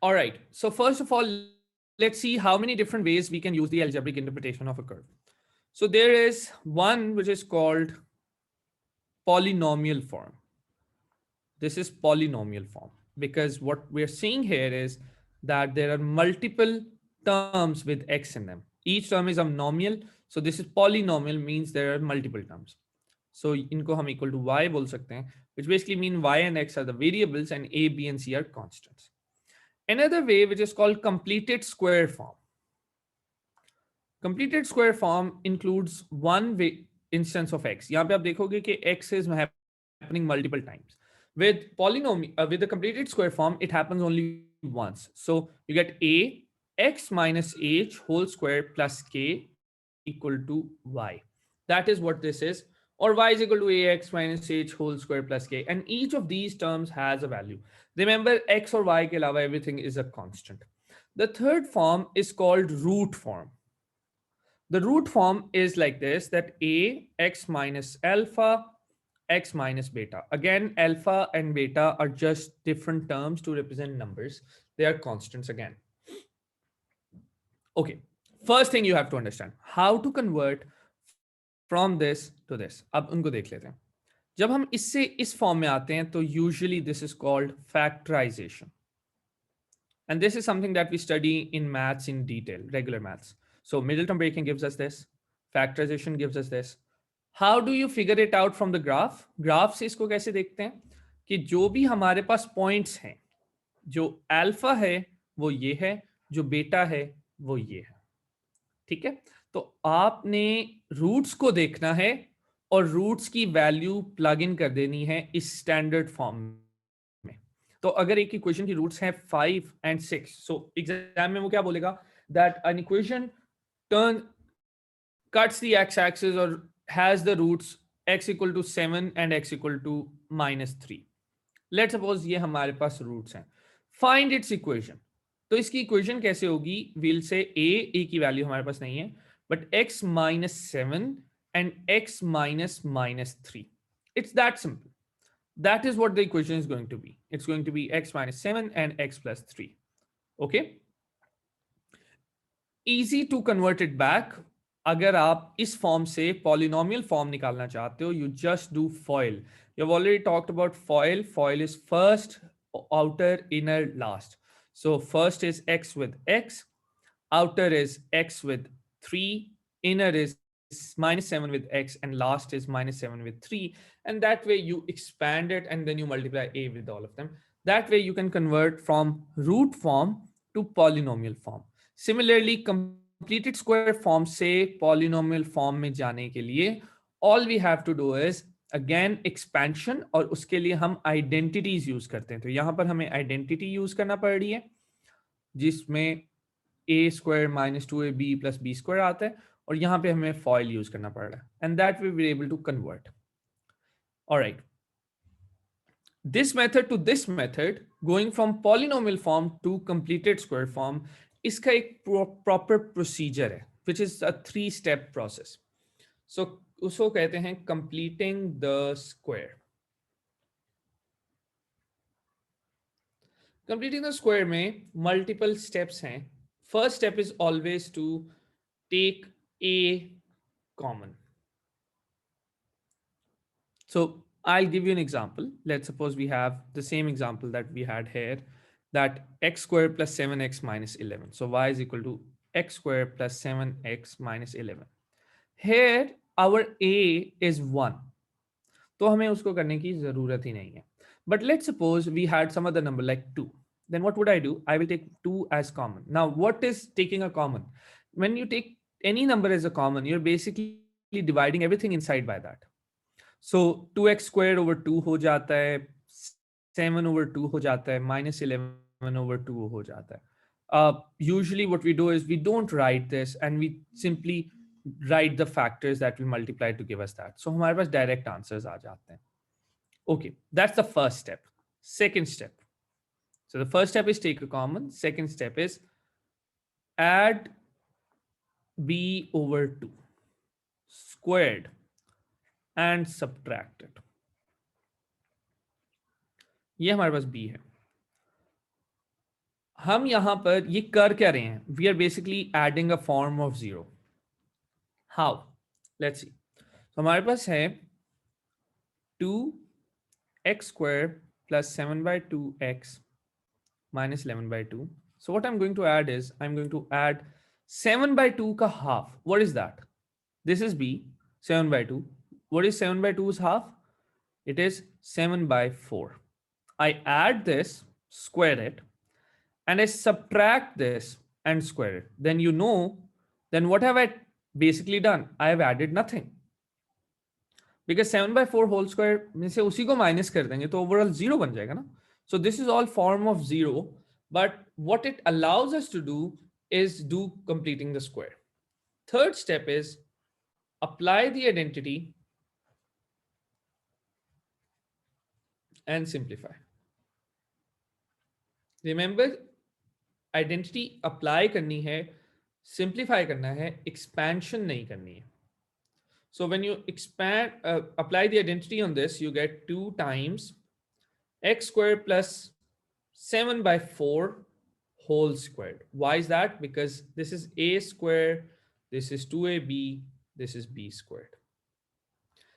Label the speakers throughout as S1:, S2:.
S1: All right. So first of all, let's see how many different ways we can use the algebraic interpretation of a curve. So there is one which is called polynomial form. This is polynomial form because what we're seeing here is that there are multiple terms with x in them. Each term is a nomial. So this is polynomial means there are multiple terms. So इनको हम equal to y बोल सकते हैं, which basically mean y and x are the variables and a, b and c are constants. Another way which is called completed square form. Completed square form includes one way instance of x. यहाँ पे आप देखोगे कि x is happening multiple times. With the completed square form, it happens only once. So you get a x minus h whole square plus k equal to y. That is what this is. Or y is equal to ax minus h whole square plus k. And each of these terms has a value. Remember, x or y ke alawa everything is a constant. The third form is called root form. The root form is like this, that a x minus alpha x minus beta. Again, alpha and beta are just different terms to represent numbers. They are constants again. Okay, first thing you have to understand how to convert from this to this. अब उनको देख लेते हैं. जब हम इससे इस form में आते हैं तो usually this is called factorization. And this is something that we study in maths in detail, regular maths. So middle term breaking gives us this, factorization gives us this. How do you figure it out from the graph? Graph से इसको कैसे देखते हैं कि जो भी हमारे पास points हैं, जो अल्फा है वो ये है, जो बेटा है वो ये है. ठीक है, तो आपने रूट्स को देखना है और रूट्स की वैल्यू प्लग इन कर देनी है इस स्टैंडर्ड फॉर्म में. तो अगर एक इक्वेशन की रूट्स हैं 5 एंड 6, सो एग्जाम में वो क्या बोलेगा, that an equation turn cuts the x-axis or has the roots x equal to 7 and x equal to minus 3. Let's suppose ये हमारे पास roots हैं. Find its equation. तो इसकी इक्वेशन कैसे होगी? We'll say a की वैल्यू हमारे पास नहीं है, but x minus 7 and x minus minus 3. It's that simple. That is what the equation is going to be. It's going to be x minus 7 and x plus 3. Okay? Easy to convert it back. अगर आप इस form से polynomial form निकालना चाहते हो, you just do foil. You have already talked about foil. Foil is first, outer, inner, last. So first is x with x, outer is x with 3, inner is minus 7 with x, and last is minus 7 with 3. And that way you expand it and then you multiply a with all of them. That way you can convert from root form to polynomial form. Similarly, completed square form से polynomial form में जाने के लिए all we have to do is again expansion, और उसके लिए हम identities use करते हैं. तो यहां पर हमें identity यूज करना पड़ रही है जिसमें a square minus 2ab plus b square आता है, और यहां पे हमें foil यूज करना पड़ रहा है, and that we were able to convert. All right. This method to this method, going from polynomial form to completed square form, इसका एक proper procedure है, which is a 3-step process. So उसको कहते हैं completing the square. Completing the square में multiple steps हैं. First step is always to take a common. So I'll give you an example. Let's suppose we have the same example that we had here, that x squared plus 7x minus 11. So y is equal to x squared plus 7x minus 11. Here our a is 1. तो हमें उसको करने की जरूरत ही नहीं है. But let's suppose we had some other number like 2. Then what would I do? I will take 2 as common. Now, what is taking a common? When you take any number as a common, you're basically dividing everything inside by that. So 2x squared over 2 हो जाता है, 7 over 2 हो जाता है, minus 11 over 2 हो जाता है. Usually what we do is we don't write this and we simply write the factors that we multiply to give us that. So हमारे पास direct answers आ जाते हैं. Okay, that's the first step. Second step. So the first step is take a common. Second step is add b over 2 squared and subtract it. ये हमारे पास b है. हम यहां पर ये कर क्या रहे हैं? We are basically adding a form of zero. How? Let's see. तो हमारे पास है 2x square plus 7 by 2x minus 11 by 2. So what I'm going to add is I'm going to add 7 by 2 ka half. What is that? This is b, 7 by 2. What is 7 by 2's half? It is 7 by 4. I add this, square it, and I subtract this and square it. Then you know, then what have I basically done? I have added nothing. Because 7/4 whole square में से उसी को minus कर देंगे तो overall zero बन जाएगा ना. So this is all form of zero, but what it allows us to do is do completing the square. Third step is apply the identity and simplify. Remember, identity apply करनी है, simplify करना है, expansion नहीं करनी है. So when you apply the identity on this, you get 2 times x squared plus 7 by 4 whole squared. Why is that? Because this is a squared, this is 2ab, this is b squared.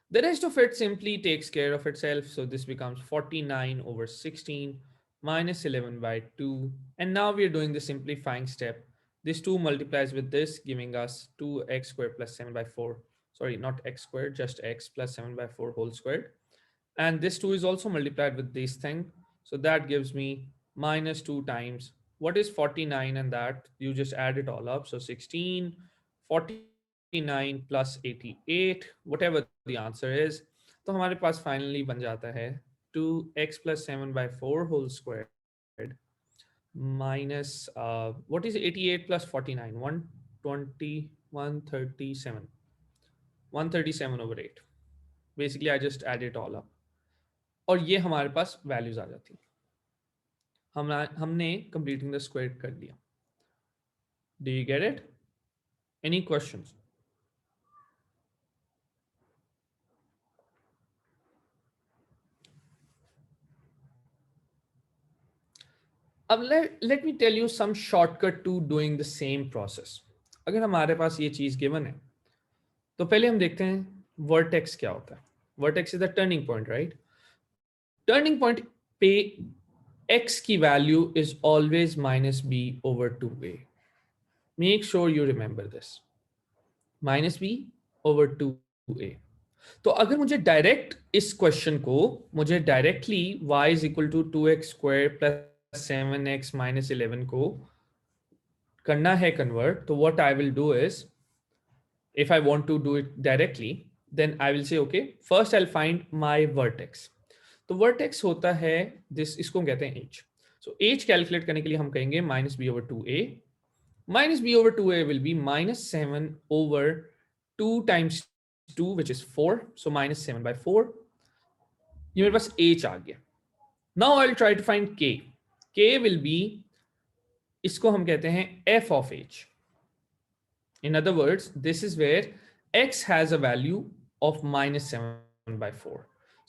S1: The rest of it simply takes care of itself. So this becomes 49 over 16 minus 11 by 2. And now we're doing the simplifying step. This 2 multiplies with this, giving us 2x squared plus 7 by 4. Sorry, not x squared, just x plus 7 by 4 whole squared. And this 2 is also multiplied with this thing. So that gives me minus 2 times. What is 49 and that? You just add it all up. So 16, 49 plus 88, whatever the answer is. तो हमारे पास finally बन जाता है 2x plus 7 by 4 whole squared minus, what is 88 plus 49? 120, 137. 137 over 8. Basically, I just add it all up. और ये हमारे पास values आ जाती हैं. हमने कंप्लीटिंग द स्क्वायर कर दिया. Do you get it? Any questions? अब let me tell you some shortcut to doing the same process. अगर हमारे पास ये चीज गिवन है तो पहले हम देखते हैं वर्टेक्स क्या होता है. Vertex is the turning point, right? Turning point पे x की value is always minus B over 2a. Make sure you remember this. Minus B over 2a. तो अगर मुझे डायरेक्ट इस क्वेश्चन को मुझे directly y is equal to 2x square plus 7x minus 11 को करना है कन्वर्ट, तो what I will do is, if I want to do it directly, then I will say, okay, first I'll find my vertex. तो vertex होता है this, इसको कहते हैं h. So h calculate करने के लिए हम कहेंगे minus b over 2a. Minus b over 2a will be minus 7 over 2 times 2, which is 4. So minus 7 by 4. ये मेरे पास h आ गया. Now I'll try to find k. k will be, इसको हम कहते हैं f of h. In other words, this is where x has a value of minus 7 by 4.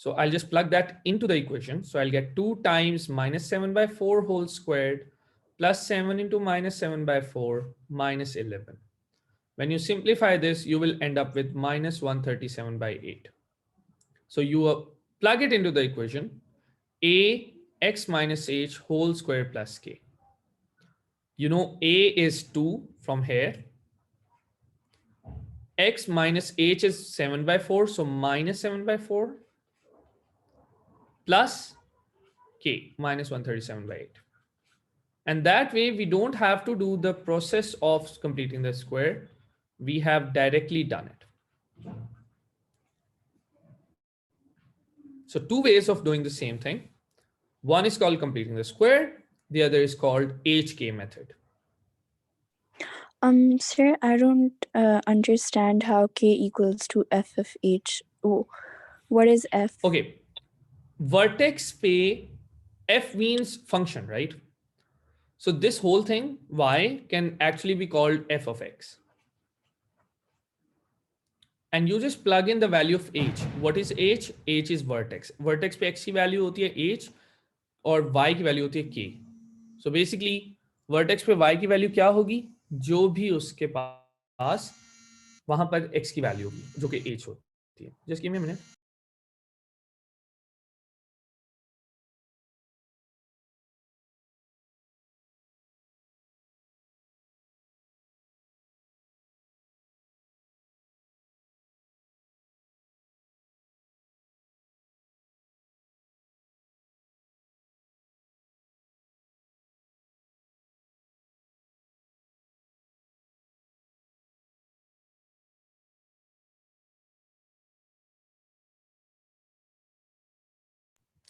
S1: So I'll just plug that into the equation. So I'll get 2 times minus 7 by 4 whole squared plus 7 into minus 7 by 4 minus 11. When you simplify this, you will end up with minus 137 by 8. So you plug it into the equation. A x minus h whole square plus k. You know a is 2 from here. X minus h is 7 by 4, so minus 7 by 4 plus k minus 137 by 8. And that way we don't have to do the process of completing the square. We have directly done it. So 2 ways of doing the same thing. One is called completing the square. The other is called HK method.
S2: Sir, I don't understand how k equals to f of h. Oh, what is f?
S1: Okay, vertex पे f means function, right? So this whole thing y can actually be called f of x. And you just plug in the value of h. What is h? h is vertex. Vertex पे x की value होती है h और y की value होती है k. So basically vertex पे y की वैल्यू क्या होगी, जो भी उसके पास वहां पर x की वैल्यू होगी जो कि h होती है. Just give me a minute.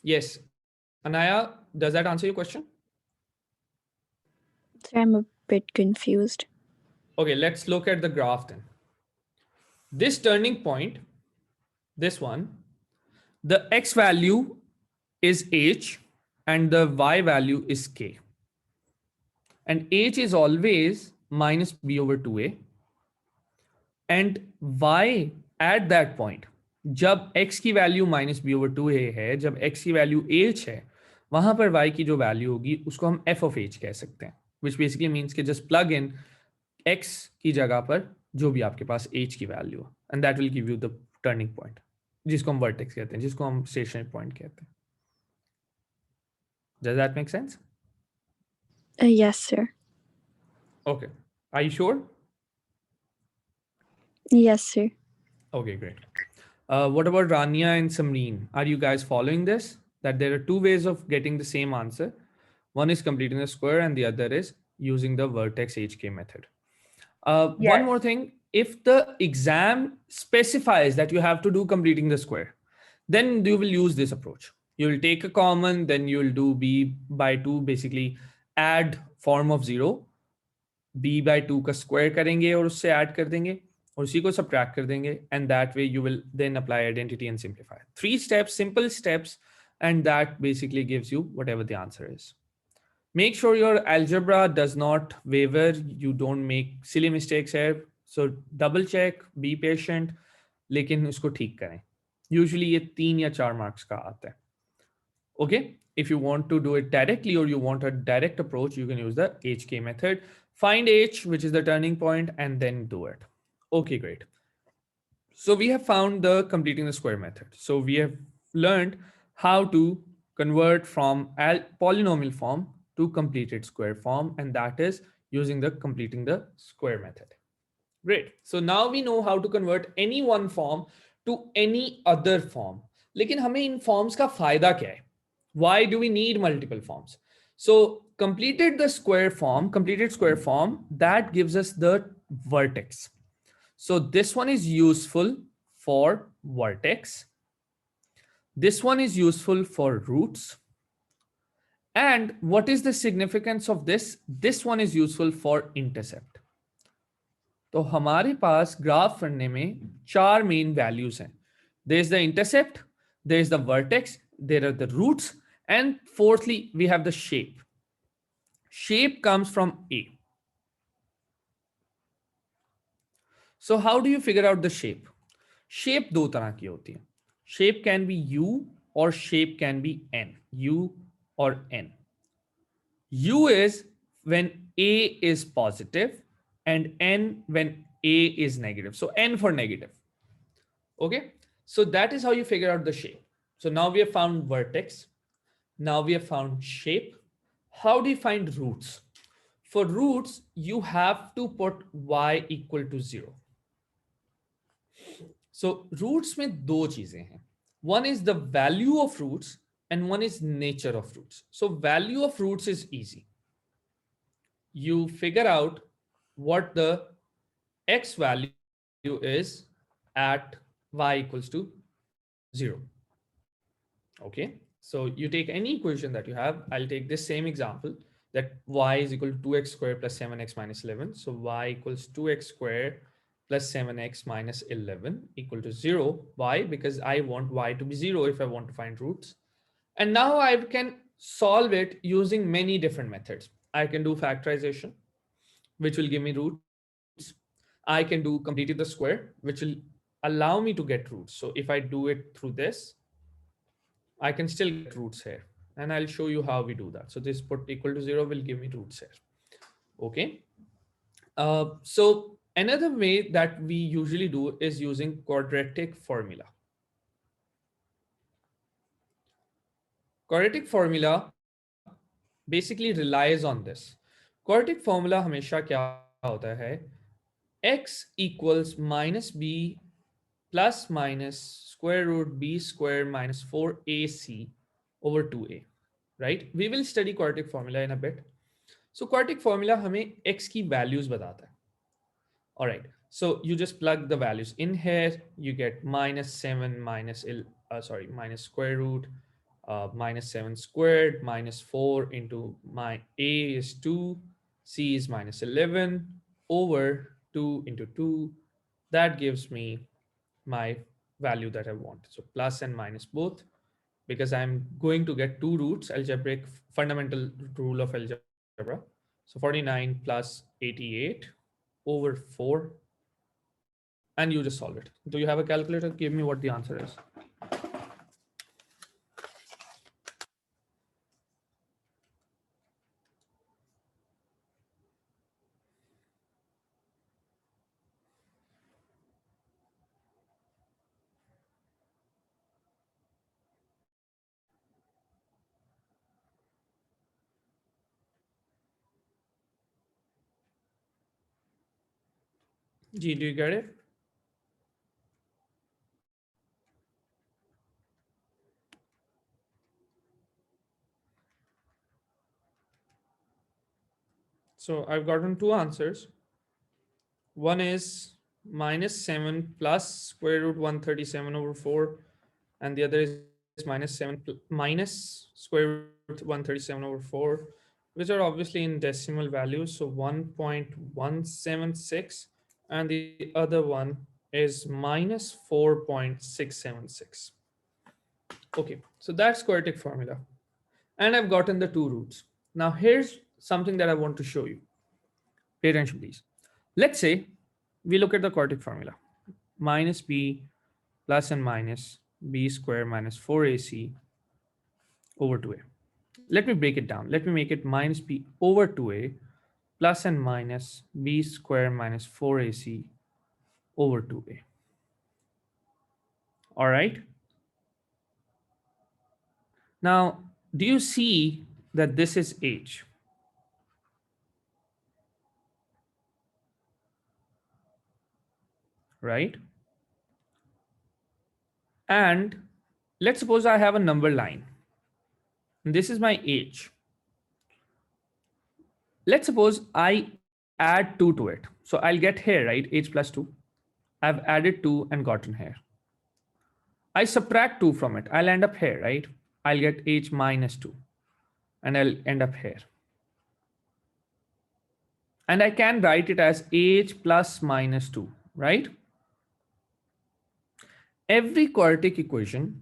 S1: Yes, Anaya, does that answer your question?
S2: So I'm a bit confused.
S1: Okay, let's look at the graph then. This turning point, this one, the x value is h and the y value is k. And h is always minus b over 2a. And y at that point, जब x की value minus B over two A है, जब x की value h है, वहां पर y की जो वैल्यू होगी उसको हम f ऑफ h कह सकते हैं, विच बेसिकली मीन्स कि जस्ट प्लग इन x की जगह पर जो भी आपके पास h की वैल्यू है, and that will give you the turning point, जिसको हम वर्टेक्स कहते हैं, जिसको हम स्टेशनरी पॉइंट कहते हैं. Does that make sense?
S2: Yes, sir.
S1: Okay. Are you sure?
S2: Yes, sir.
S1: Okay, great. What about Rania and Samreen? Are you guys following this? That there are two ways of getting the same answer. One is completing the square, and the other is using the vertex HK method. One more thing, if the exam specifies that you have to do completing the square, then you will use this approach. You will take a common, then you will do b by 2, basically add form of 0, b by 2 का square करेंगे और उससे add कर देंगे और उसी को subtract कर देंगे, and that way you will then apply identity and simplify. 3 steps, simple steps, and that basically gives you whatever the answer is. Make sure your algebra does not waver. You don't make silly mistakes here. So double check, be patient, लेकिन उसको ठीक करें. Usually ये 3 या 4 marks का आता है. Okay, if you want to do it directly or you want a direct approach, you can use the HK method. Find H, which is the turning point, and then do it. Okay, great. So we have found the completing the square method. So we have learned how to convert from polynomial form to completed square form, and that is using the completing the square method. Great. So now we know how to convert any one form to any other form. लेकिन हमें इन forms का फायदा क्या है? Why do we need multiple forms? So completed square form, that gives us the vertex. So this one is useful for vertex. This one is useful for roots. And what is the significance of this? This one is useful for intercept. तो हमारे पास graph करने में 4 main values हैं. There is the intercept, there is the vertex, there are the roots, and fourthly, we have the shape. Shape comes from A. So how do you figure out the shape? Shape दो तरह की होती है. Shape can be U or shape can be N. U or N. U is when A is positive and N when A is negative. So N for negative. Okay. So that is how you figure out the shape. So now we have found vertex. Now we have found shape. How do you find roots? For roots, you have to put y equal to 0. So roots में दो चीजें हैं. One is the value of roots and one is nature of roots. So value of roots is easy. You figure out what the x value is at y equals to 0. Okay, so you take any equation that you have. I'll take this same example that y is equal to 2x squared plus 7x minus 11. So y equals 2x squared plus 7x minus 11 equal to 0. Why? Because I want y to be 0 if I want to find roots. And now I can solve it using many different methods. I can do factorization, which will give me roots. I can do completed the square, which will allow me to get roots. So if I do it through this, I can still get roots here. And I'll show you how we do that. So this put equal to 0 will give me roots here. Okay. So another way that we usually do is using quadratic formula. Quadratic formula basically relies on this. Quadratic formula हमेशा क्या होता है, x equals minus b plus minus square root b square minus 4ac over 2a, right? We will study quadratic formula in a bit. So quadratic formula हमें x की values बताता है. All right, so you just plug the values in here. You get minus 7 minus minus square root minus 7 squared minus 4 into my a is 2, c is minus 11 over 2 into 2. That gives me my value that I want. So plus and minus both, because I'm going to get two roots, algebraic fundamental rule of algebra. So 49 plus 88 over 4, and you just solve it. Do you have a calculator? Give me what the answer is. G, do you get it? So I've gotten two answers. One is minus 7 plus square root 137 over 4, and the other is minus 7 minus square root 137 over 4, which are obviously in decimal values. So 1.176, and the other one is minus 4.676. Okay, so that's quadratic formula. And I've gotten the two roots. Now here's something that I want to show you. Pay attention, please. Let's say we look at the quadratic formula. Minus b plus and minus b square minus 4ac over 2a. Let me break it down. Let me make it minus b over 2a plus and minus b square minus 4ac over 2a. All right. Now, do you see that this is h? Right? And let's suppose I have a number line. And this is my h. Let's suppose I add 2 to it. So I'll get here, right? H plus 2. I've added 2 and gotten here. I subtract 2 from it. I'll end up here, right? I'll get h minus 2. And I'll end up here. And I can write it as h plus minus 2, right? Every quadratic equation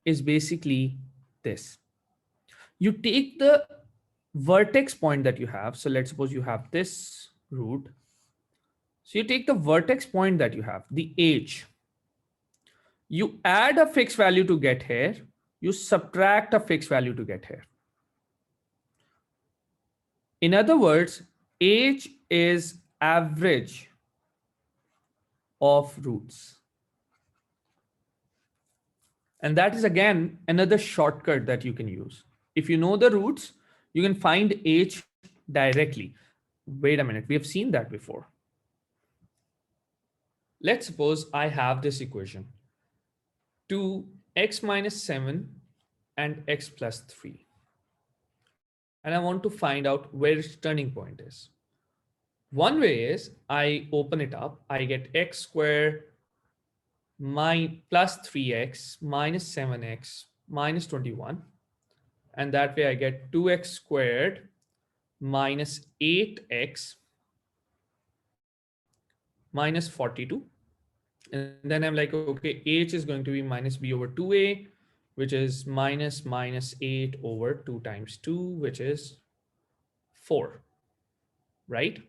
S1: is basically this. You take the vertex point that you have. So let's suppose you have this root. So you take the vertex point that you have, the h. You add a fixed value to get here. You subtract a fixed value to get here. In other words, h is average of roots. And that is again another shortcut that you can use. If you know the roots, you can find h directly. Wait a minute, we have seen that before. Let's suppose I have this equation. 2x minus 7 and x plus 3. And I want to find out where its turning point is. One way is I open it up, I get x squared plus 3x minus 7x minus 21. And that way I get 2x squared minus 8x minus 42. And then I'm like, okay, h is going to be minus b over 2a, which is minus 8 over 2 times 2, which is 4, right?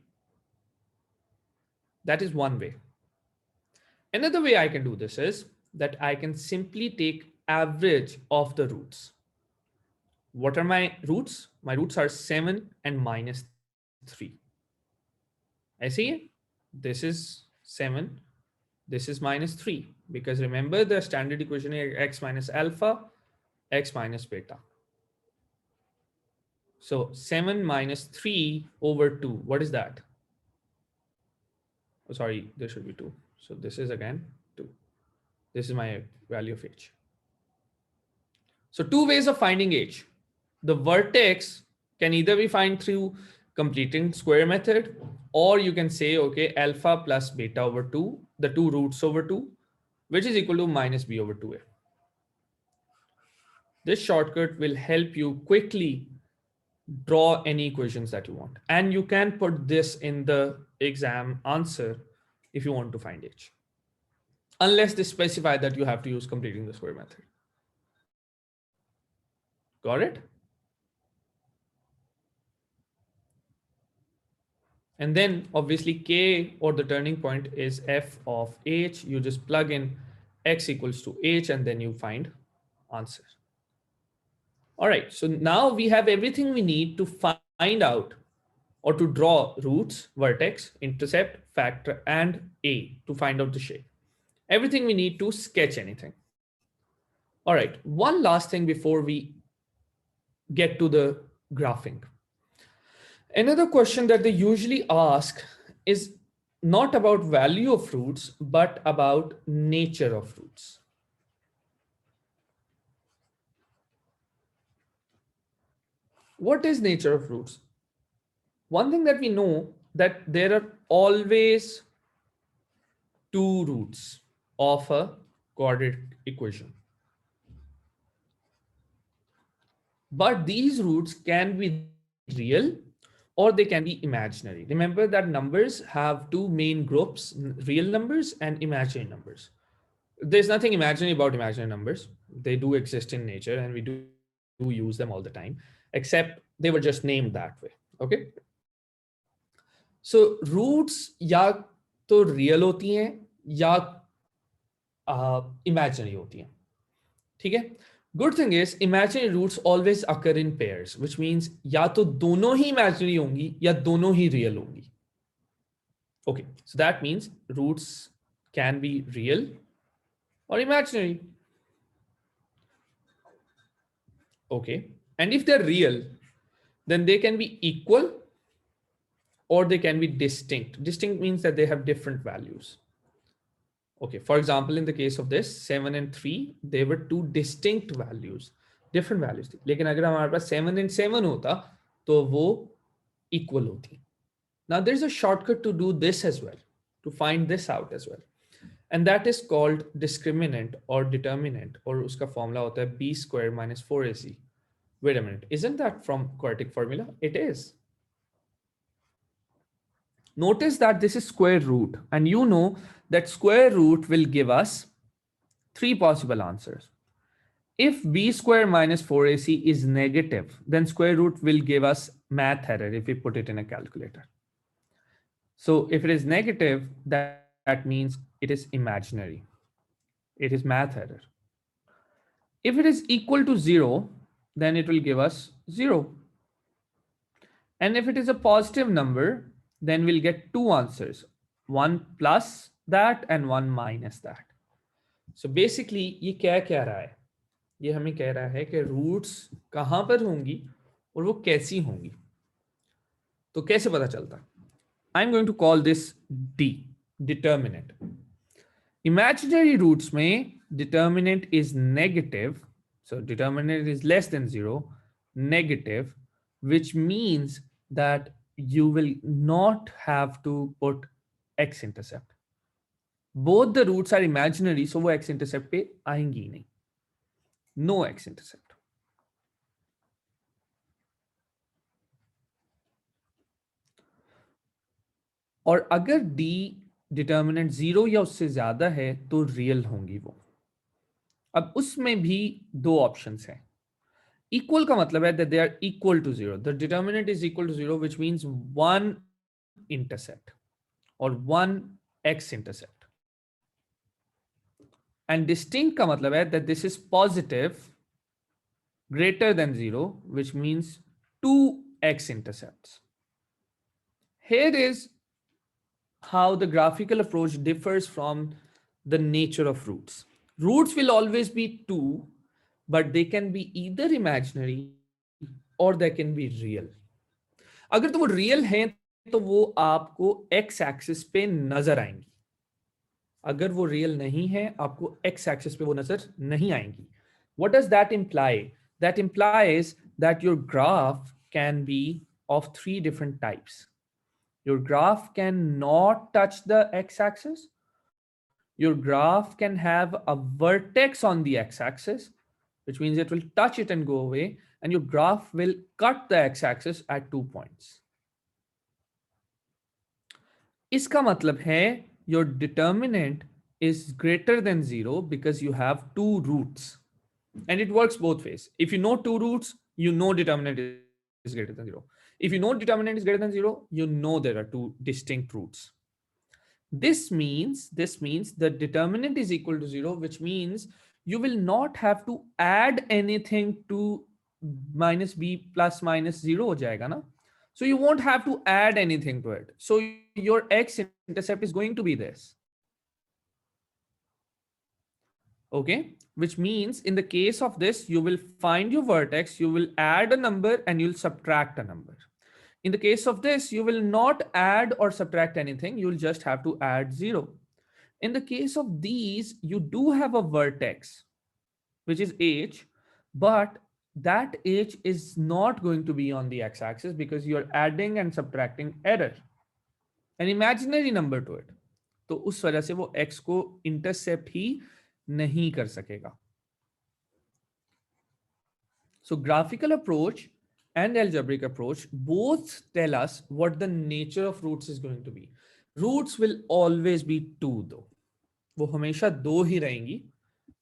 S1: That is one way. Another way I can do this is that I can simply take average of the roots. What are my roots? My roots are 7 and minus 3. ऐसे ही है. This is 7. This is minus 3. Because remember the standard equation is x minus alpha, x minus beta. So 7 minus 3 over 2. What is that? Oh, sorry, there should be 2. So this is again 2. This is my value of h. So two ways of finding h. The vertex can either be found through completing square method, or you can say, okay, alpha plus beta over 2, the two roots over 2, which is equal to minus b over 2a. This shortcut will help you quickly draw any equations that you want. And you can put this in the exam answer if you want to find h, unless they specify that you have to use completing the square method. Got it? And then obviously k, or the turning point, is f of h. You just plug in x equals to h and then you find answer. All right, so now we have everything we need to find out or to draw roots, vertex, intercept, factor, and a to find out the shape. Everything we need to sketch anything. All right, one last thing before we get to the graphing. Another question that they usually ask is not about value of roots, but about nature of roots. What is nature of roots? One thing that we know, that there are always two roots of a quadratic equation. But these roots can be real or they can be imaginary. Remember that numbers have two main groups, real numbers and imaginary numbers. There's nothing imaginary about imaginary numbers. They do exist in nature and we do use them all the time, except they were just named that way. Okay. So roots या तो real होती हैं या imaginary होती हैं. ठीक है. Good thing is imaginary roots always occur in pairs, which means या तो दोनों ही imaginary होंगी या दोनों ही real होंगी. Okay, so that means roots can be real or imaginary. Okay, and if they're real, then they can be equal or they can be distinct. Distinct means that they have different values. Okay, for example, in the case of this 7 and 3, they were two distinct values, different values. लेकिन अगर हमारे पास 7 and 7 होता तो वो equal होती. Now there's a shortcut to do this as well, to find this out as well. And that is called discriminant or determinant, और उसका formula होता है b square minus 4ac. Wait a minute, isn't that from quadratic formula? It is. Notice that this is square root, and you know that square root will give us three possible answers. If b square minus 4ac is negative, then square root will give us math error if we put it in a calculator. So if it is negative, that means it is imaginary. It is math error. If it is equal to 0, then it will give us 0. And if it is a positive number, then we'll get two answers, one plus that and one minus that. So basically ये क्या कह रहा है? ये हमें कह रहा है कि roots कहाँ पर होंगी और वो कैसी होंगी. तो कैसे पता चलता? I'm going to call this D, determinant. Imaginary roots में determinant is negative, so determinant is less than 0, negative, which means that you will not have to put x-intercept. Both the roots are imaginary, so वो x-intercept पे आएंगी नहीं. No x-intercept. और अगर d determinant 0 या उससे ज्यादा है तो रियल होंगी वो. अब उसमें भी दो ऑप्शंस हैं. इक्वल का मतलब है that they are equal to 0. The determinant is equal to 0, which means one intercept और one x intercept. And distinct का मतलब है that this is positive greater than 0, which means two x intercepts. Here is how the graphical approach differs from the nature of roots. Roots will always be two, but they can be either imaginary or they can be real. अगर तो वो real हैं तो वो आपको x axis पे नजर आएंगी. अगर वो रियल नहीं है आपको एक्स एक्सिस पे वो नजर नहीं आएंगी. What does that imply? That implies that your graph can be of three different types. Your graph cannot touch the x-axis. Your graph can have a vertex on the x-axis, which means it will touch it and go away, and your graph will cut the x-axis at 2 points. इसका मतलब है your determinant is greater than 0 because you have two roots. And it works both ways. If you know two roots, you know determinant is greater than 0. If you know determinant is greater than 0, you know there are two distinct roots. This means the determinant is equal to 0, which means you will not have to add anything to minus b plus minus 0 हो जाएगा ना. So you won't have to add anything to it. So your x-intercept is going to be this. Okay, which means in the case of this, you will find your vertex, you will add a number and you'll subtract a number. In the case of this, you will not add or subtract anything, you'll just have to add 0. In the case of these, you do have a vertex, which is h, but that h is not going to be on the x-axis because you're adding and subtracting error, an imaginary number to it. तो उस वजह से वो x को intercept ही नहीं कर सकेगा. So graphical approach and algebraic approach both tell us what the nature of roots is going to be. Roots will always be two though. वो हमेशा दो ही रहेंगी.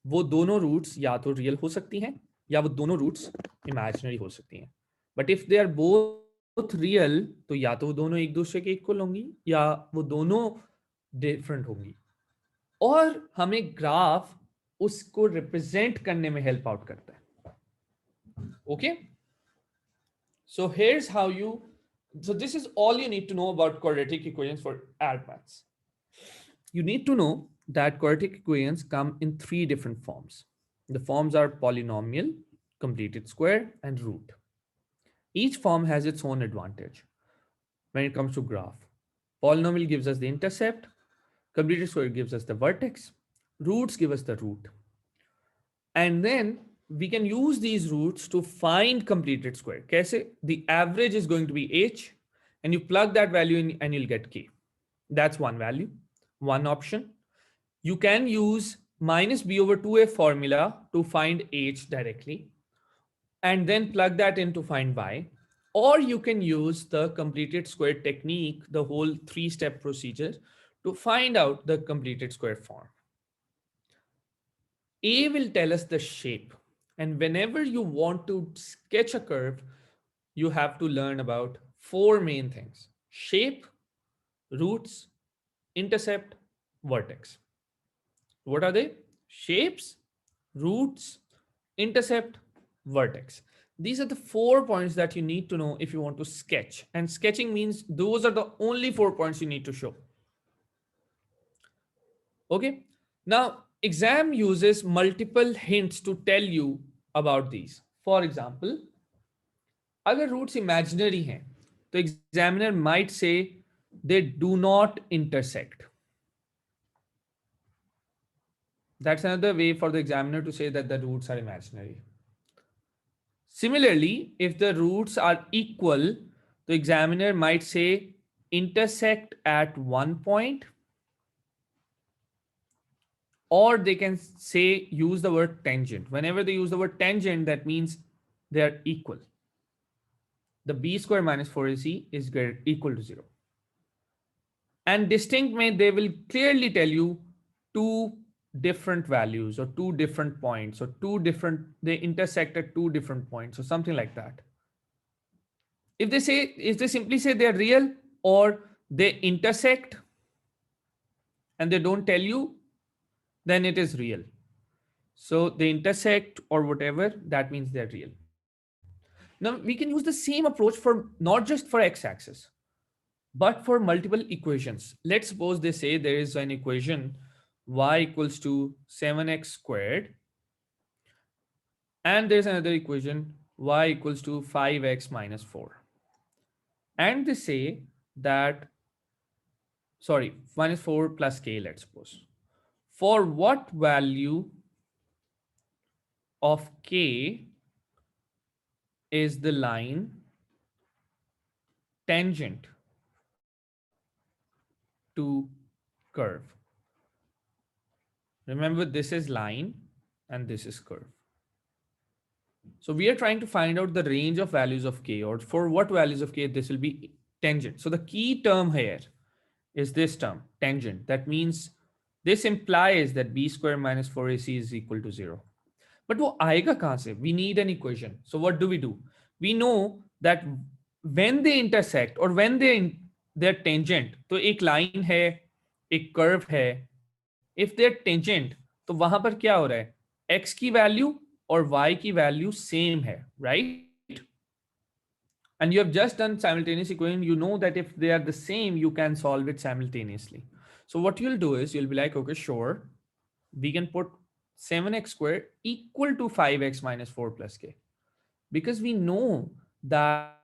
S1: वो दोनों roots या तो real हो सकती हैं या वो दोनों roots imaginary हो सकती हैं. But if they are both real, तो या तो वो दोनों एक दूसरे के equal होंगी या वो दोनों different होंगी. और हमें ग्राफ उसको रिप्रेजेंट करने में हेल्प आउट करता है. Okay, so here's how you, so this is all you need to know about quadratic equations for AlpMaths. You need to know that quadratic equations come in three different forms. The forms are polynomial, completed square, and root. Each form has its own advantage when it comes to graph. Polynomial gives us the intercept, completed square gives us the vertex, roots give us the root. And then we can use these roots to find completed square. Kaise? The average is going to be h, and you plug that value in and you'll get k. That's one value, one option. You can use minus b over 2a formula to find h directly, and then plug that in to find y. Or you can use the completed square technique, the whole 3-step procedure, to find out the completed square form. A will tell us the shape. And whenever you want to sketch a curve, you have to learn about 4 main things: shape, roots, intercept, vertex. What are they? Shapes, roots, intercept, vertex. These are the 4 points that you need to know if you want to sketch. And sketching means those are the only 4 points you need to show. Okay. Now, exam uses multiple hints to tell you about these. For example, अगर roots imaginary हैं, तो examiner might say they do not intersect. That's another way for the examiner to say that the roots are imaginary. Similarly, if the roots are equal, the examiner might say intersect at one point, or they can say use the word tangent. Whenever they use the word tangent, that means they're equal. The b square minus 4ac is equal to 0. And distinct may they will clearly tell you two different values or two different points or they intersect at two different points or something like that. If they simply say they're real or they intersect and they don't tell you, then it is real. So they intersect or whatever, that means they're real. Now we can use the same approach for not just for x-axis. But for multiple equations, let's suppose they say there is an equation y equals to 7x squared, and there's another equation y equals to 5x minus 4. And they say that, sorry, minus 4 plus k, let's suppose. For what value of k is the line tangent to curve? Remember, this is line and this is curve. So we are trying to find out the range of values of k, or for what values of k this will be tangent. So the key term here is this term, tangent. That means this implies that b square minus 4ac is equal to 0. But वो आएगा कहाँ से? We need an equation. So what do? We know that when they intersect or when they're tangent, तो एक line है, एक curve है. If they're tangent, तो वहां पर क्या हो रहा है? X की value और Y की value same है, right? And you have just done simultaneous equation. You know that if they are the same, you can solve it simultaneously. So what you'll do is you'll be like, okay, sure, we can put 7x squared equal to 5x minus 4 plus k, because we know that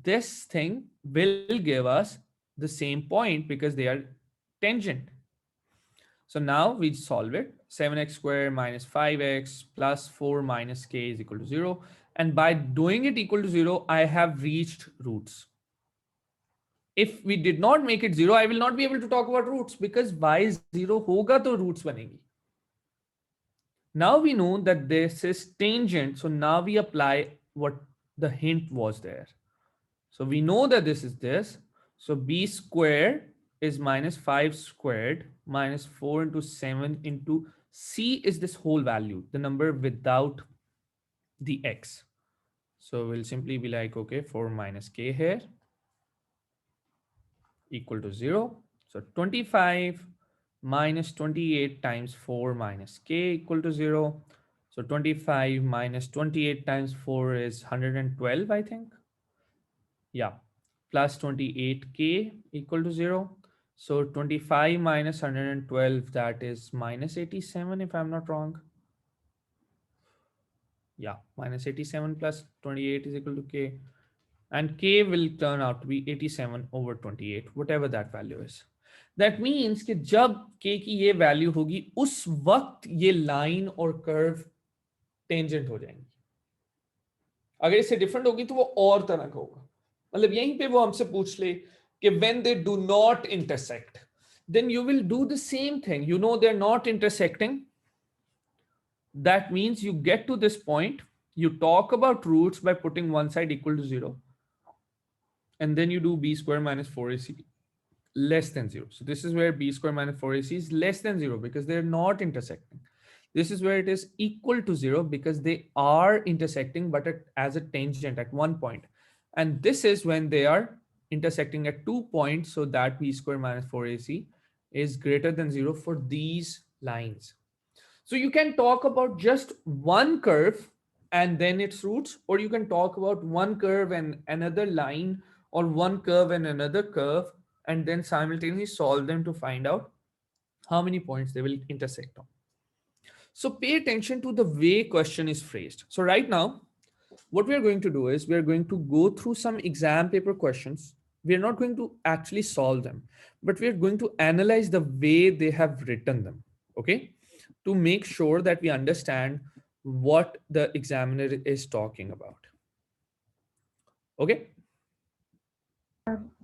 S1: this thing will give us the same point because they are tangent. So now we solve it. 7x squared minus 5x plus 4 minus k is equal to 0. And by doing it equal to 0, I have reached roots. If we did not make it 0, I will not be able to talk about roots, because y 0 hoga to roots banegi. Now we know that this is tangent. So now we apply what the hint was there. So we know that this is this. So b squared is minus 5 squared minus 4 into 7 into c is this whole value, the number without the x. So we'll simply be like, okay, 4 minus k here equal to 0. So 25 minus 28 times 4 minus k equal to 0. So 25 minus 28 times 4 is 112, I think. Yeah, plus 28k equal to 0. So 25 minus 112, that is minus 87, if I'm not wrong. Yeah, minus 87 plus 28 is equal to k. And k will turn out to be 87 over 28, whatever that value is. That means कि जब k की ये value होगी उस वक्त ये line और curve tangent हो जाएंगी. अगर इससे डिफरेंट होगी तो वो और तरह का होगा. मतलब यहीं पे वो हमसे पूछ ले कि when they do not intersect, then you will do the same thing. You know they're not intersecting. That means you get to this point, you talk about roots by putting one side equal to 0. And then you do b square minus 4ac less than 0. So this is where b square minus 4ac is less than 0 because they're not intersecting. This is where it is equal to 0 because they are intersecting, but as a tangent at one point. And this is when they are intersecting at 2 points, so that b square minus 4ac is greater than 0 for these lines. So you can talk about just one curve and then its roots, or you can talk about one curve and another line, or one curve and another curve, and then simultaneously solve them to find out how many points they will intersect on. So pay attention to the way question is phrased. So right now, what we are going to do is we are going to go through some exam paper questions. We are not going to actually solve them, but we are going to analyze the way they have written them, okay? To make sure that we understand what the examiner is talking about. Okay?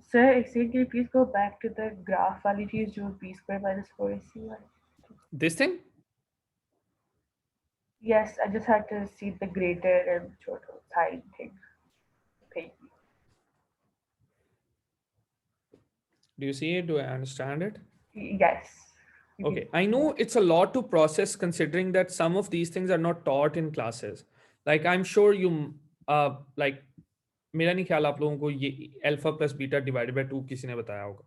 S3: Sir, excuse me, please go back to the graph वाली चीज जो b square minus 4ac वाली.
S1: This thing?
S3: Yes, I just had to see the greater and छोटा side thing. Thank you.
S1: Do you see it? Do I understand it?
S3: Yes.
S1: Okay, I know it's a lot to process considering that some of these things are not taught in classes. Like I'm sure you, like मेरा नहीं ख्याल आप लोगों को ये alpha plus beta divided by 2 किसी ने बताया होगा.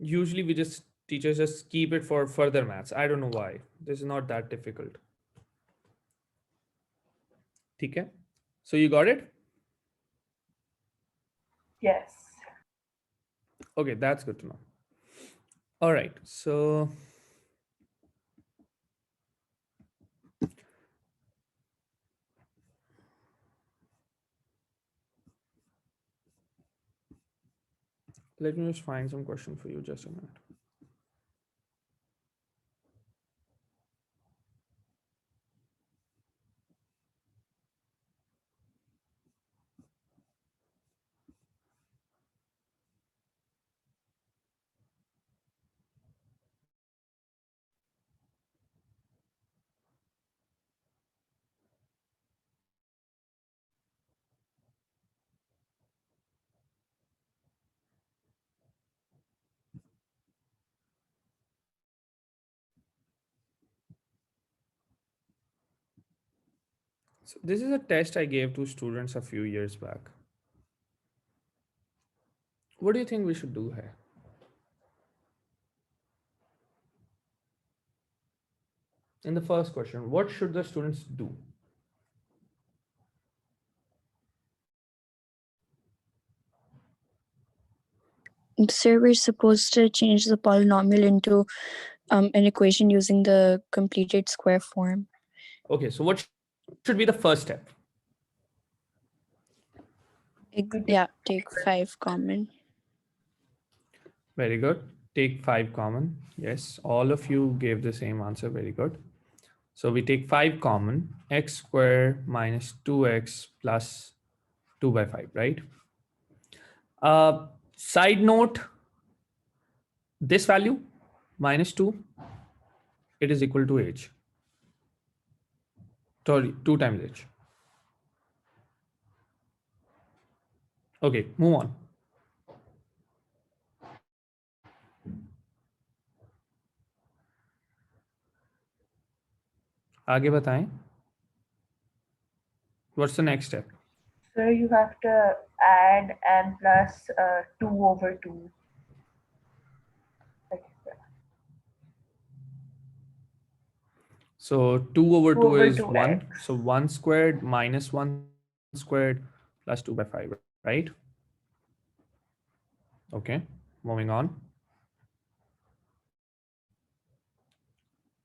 S1: Usually we just teachers just keep it for further maths. I don't know why. This is not that difficult. ठीक है? So you got it?
S3: Yes.
S1: Okay, that's good to know. All right, so let me just find some question for you. Just a minute. So this is a test I gave to students a few years back. What do you think we should do here? In the first question, what should the students do?
S2: Sir, we're supposed to change the polynomial into an equation using the completed square form.
S1: Okay, so what should be the first step?
S2: Yeah, take 5 common.
S1: Very good. Take 5 common. Yes, all of you gave the same answer. Very good. So we take 5 common, x square minus 2x plus 2 by 5, right? Side note, this value minus 2, it is equal to h. Sorry, 2 times h. Okay, move on. आगे बताएं. What's the next step?
S3: So you have to add n plus 2 over 2. Like that.
S1: So 2 over
S3: 2
S1: 2
S3: over
S1: is
S3: 2
S1: 1.
S3: x.
S1: So 1 squared minus 1 squared plus 2 by 5, right? Okay, moving on.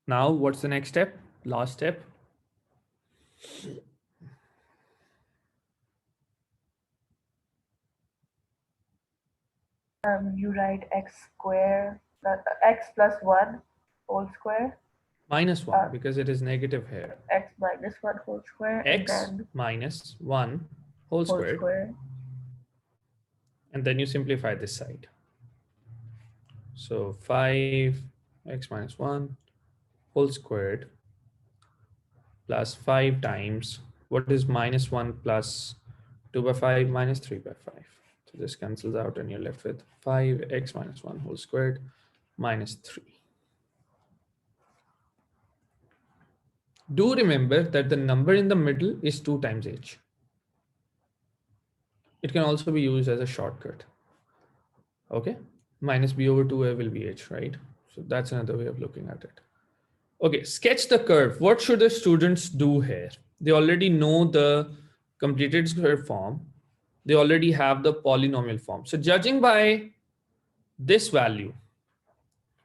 S1: Now, what's the next step? Last step.
S3: You write x square x plus 1 whole square.
S1: Minus 1 because it is negative here.
S3: X minus 1 whole square.
S1: X
S3: and then
S1: minus 1 whole
S3: whole
S1: squared.
S3: square.
S1: And then you simplify this side. So 5x minus 1 whole squared plus 5 times, what is minus 1 plus 2 by 5 minus 3 by 5. So this cancels out and you're left with 5x minus 1 whole squared minus 3. Do remember that the number in the middle is 2 times h. It can also be used as a shortcut. Okay, minus b over 2a will be h, right? So that's another way of looking at it. Okay, sketch the curve. What should the students do here? They already know the completed square form. They already have the polynomial form. So judging by this value,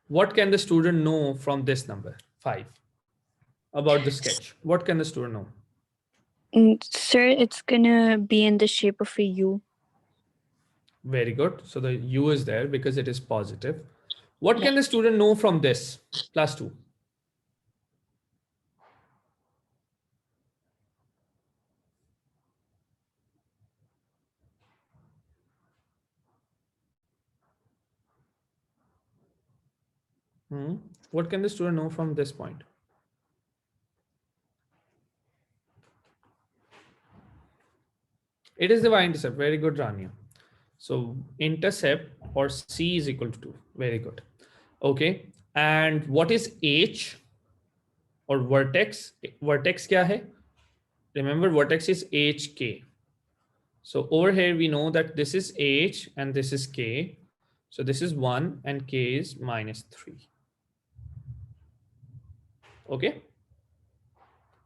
S1: what can the student know from this number, 5, about the sketch? What can the student know?
S2: Sir, it's gonna be in the shape of a U.
S1: Very good. So the u is there because it is positive. What
S2: Yeah.
S1: can the student know from this, plus 2? What can the student know from this point? It is the y-intercept. Very good, Rania. So intercept or c is equal to 2. Very good. Okay. And what is h or vertex? Vertex kya hai? Remember, vertex is hk. So over here we know that this is h and this is k. So this is 1 and k is minus 3. Okay.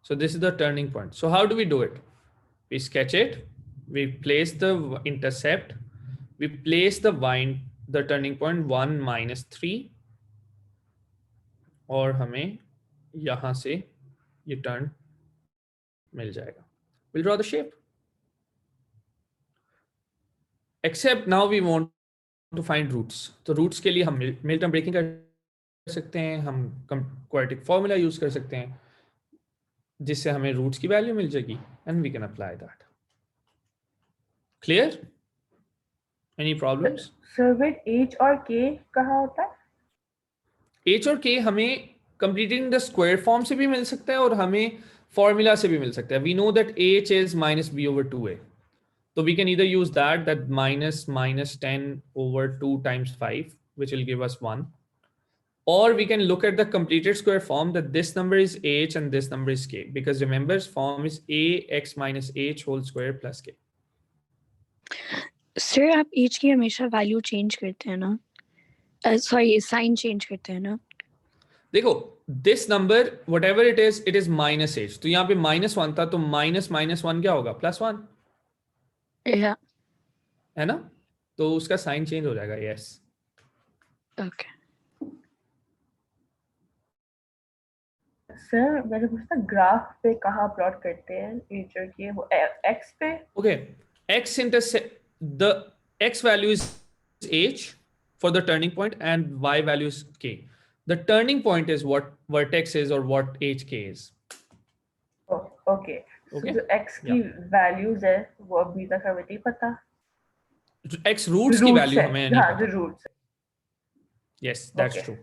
S1: So this is the turning point. So how do we do it? We sketch it. We place the intercept. We place the the turning point 1 minus 3 और हमें यहां से ये turn मिल जाएगा. We'll draw the shape. Except now we want to find roots. तो roots के लिए हम मिल्टन ब्रेकिंग कर सकते हैं, हम क्वाड्रेटिक फॉर्मूला यूज कर सकते हैं जिससे हमें रूट्स की वैल्यू मिल जाएगी and we can apply that. Clear? Any problems?
S3: Sir with h और k कहाँ होता है?
S1: h और k हमें कंप्लीटिंग द स्क्वायर फॉर्म से भी मिल सकता है और हमें फॉर्मूला से भी मिल सकता है. We know that h is minus b over 2a. So we can either use that minus 10 over 2 times 5, which will give us 1. Or we can look at the completed square form that this number is h and this number is k. Because remember, form is ax minus h whole square plus k.
S2: Sir आप h की हमेशा value change करते हैं ना, sorry sine change करते हैं ना.
S1: देखो, this number whatever it is minus h. तो यहाँ पे -1 था तो minus minus 1 क्या होगा? +1
S2: या
S1: है ना? तो उसका साइन चेंज हो जाएगा. yes.
S2: ओके.
S3: सर मैंने पूछा ग्राफ पे कहाँ प्लॉट करते हैं h और k? वो x पे?
S1: Okay, x intersect the x value is h for the turning point and y value is k. The turning point is what vertex is or what hk is.
S3: Oh, okay.
S1: Okay.
S3: जो x की values है वो अभी तक हमें नहीं पता.
S1: X roots की value हमें नहीं
S3: हाँ,
S1: पता.
S3: जो roots है.
S1: Yes, that's
S3: Okay.
S1: true.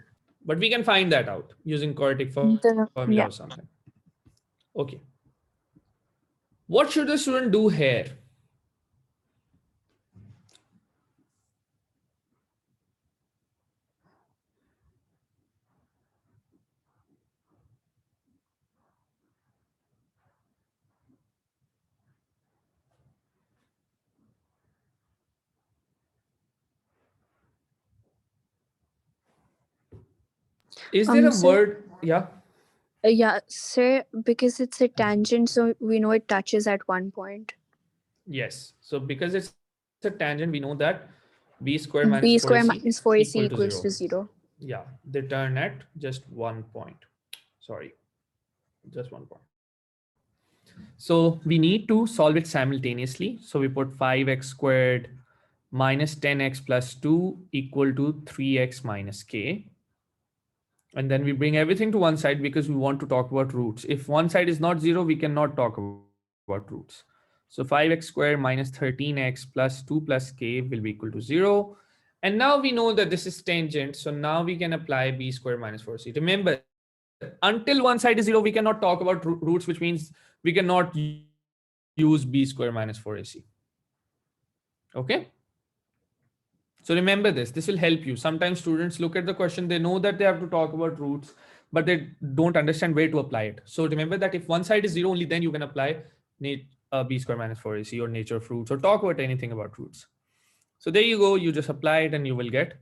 S1: But we can find that out using quadratic formula
S2: Yeah.
S1: or something. Okay. What should the student do here? Is there a
S2: sir,
S1: word? Yeah.
S2: yeah, sir, because it's a tangent, so we know it touches at one point.
S1: Yes. So because it's a tangent, we know that b square minus
S2: b
S1: 4ac
S2: square minus 4ac
S1: equal
S2: equals to
S1: 0.
S2: 0.
S1: Yeah, they turn at just 1 point. Sorry, just 1 point. So we need to solve it simultaneously. So we put 5x squared minus 10x plus 2 equal to 3x minus k. And then we bring everything to one side because we want to talk about roots. If one side is not 0, we cannot talk about roots. So 5x squared minus 13x plus 2 plus k will be equal to 0. And now we know that this is tangent. So now we can apply b squared minus 4c. Remember, until one side is 0, we cannot talk about roots, which means we cannot use b squared minus 4ac. Okay? So remember this will help you. Sometimes students look at the question, they know that they have to talk about roots, but they don't understand where to apply it. So remember that if one side is 0, only then you can apply b squared minus 4ac or nature of roots or talk about anything about roots. So there you go, you just apply it and you will get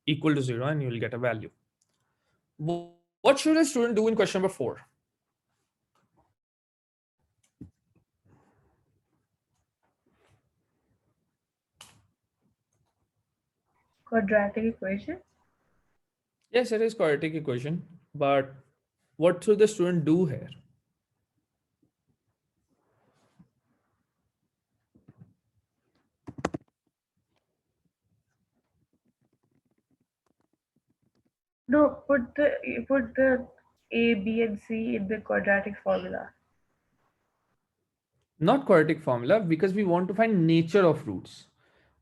S1: equal to 0 and you will get a value. What should a student do in question number 4?
S3: Quadratic equation?
S1: Yes, it is quadratic equation, but what should the student do here?
S3: No, put the a, b, and c in the quadratic formula.
S1: Not quadratic formula, because we want to find nature of roots.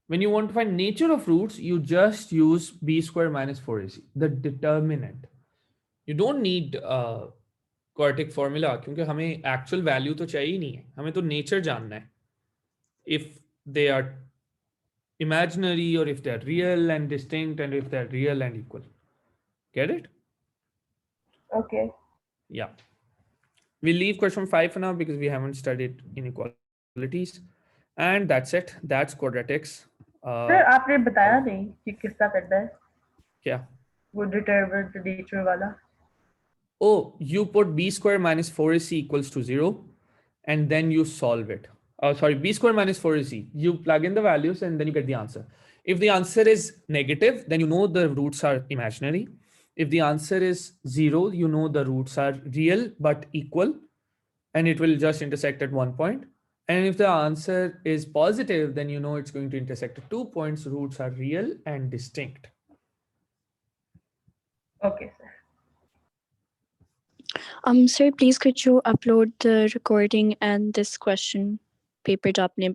S1: When you want to find nature of roots, you just use b squared minus 4ac, the determinant. You don't need quadratic formula क्योंकि हमें actual value तो चाहिए नहीं है, हमें तो nature जानना है. If they are imaginary or if they are real and distinct and if they are real and equal. Get it?
S3: Okay.
S1: Yeah. We'll leave question 5 for now because we haven't studied inequalities. And that's it. That's quadratics.
S3: Sir आपने बताया नहीं कि किसका करना है?
S1: क्या?
S3: वो determine the nature वाला.
S1: Oh, you put b squared minus 4ac equals to 0 and then you solve it. B square minus 4 is C. You plug in the values and then you get the answer. If the answer is negative, then you know the roots are imaginary. If the answer is 0, you know the roots are real but equal, and it will just intersect at one point. And if the answer is positive, then you know it's going to intersect at 2 points. Roots are real and distinct.
S3: Okay, sir.
S2: Sir, please could you upload the recording and this question paper जो आपने